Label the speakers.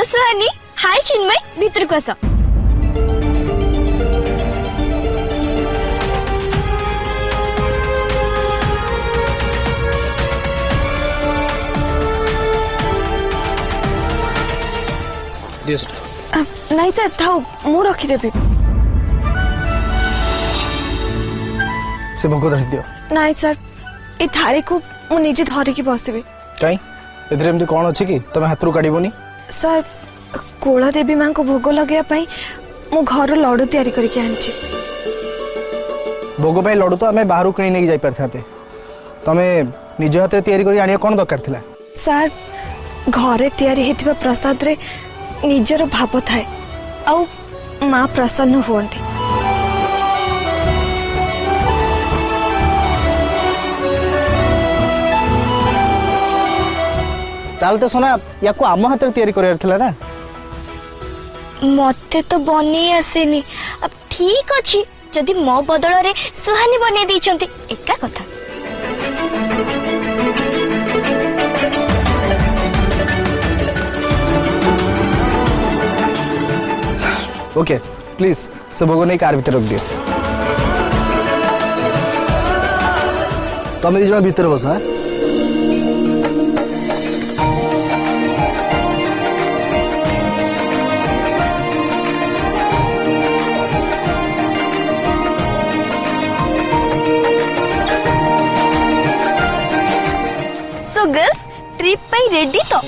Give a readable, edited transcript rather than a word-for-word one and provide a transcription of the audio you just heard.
Speaker 1: Hello सुहानी। हाय चिन्मय, भीतर को आस।
Speaker 2: नहीं सर थाओ मु रखिदेवी।
Speaker 3: से भोग धरी दियो।
Speaker 2: नहीं सर ए थाली को मु निजे धरिकी बसबी।
Speaker 3: कहीं एथरे एमती कौन अच्छी कि तुम हाथ रू काढ़बनी?
Speaker 2: सर कोला देवी मां को भोग लगे मु घर लड्डू तैयारी करके आनछि।
Speaker 3: भोग पाई लड्डू तो आम बाहर किणी नहीं जाई पारथाते, तमे निज हाथ तैयारी करी आनिया कौन दरकार थिला?
Speaker 2: सर घरे तैयारी हेतिबा प्रसाद रे निजर भाव थाए आउ मां प्रसन्न हुअंती।
Speaker 3: ताल तो सोना या को आम हाथ तैयारी करार थिला ना?
Speaker 1: मते तो बनी आसेनी। अब ठीक अच्छी जदि मो बदल रे सुहानी बने दी एका कथा।
Speaker 3: ओके प्लीज से भोग नहीं कार भीतर रख दियो। तुम दिज भीतर बस। हाँ
Speaker 1: सो गर्ल्स ट्रिप पे रेडी तो?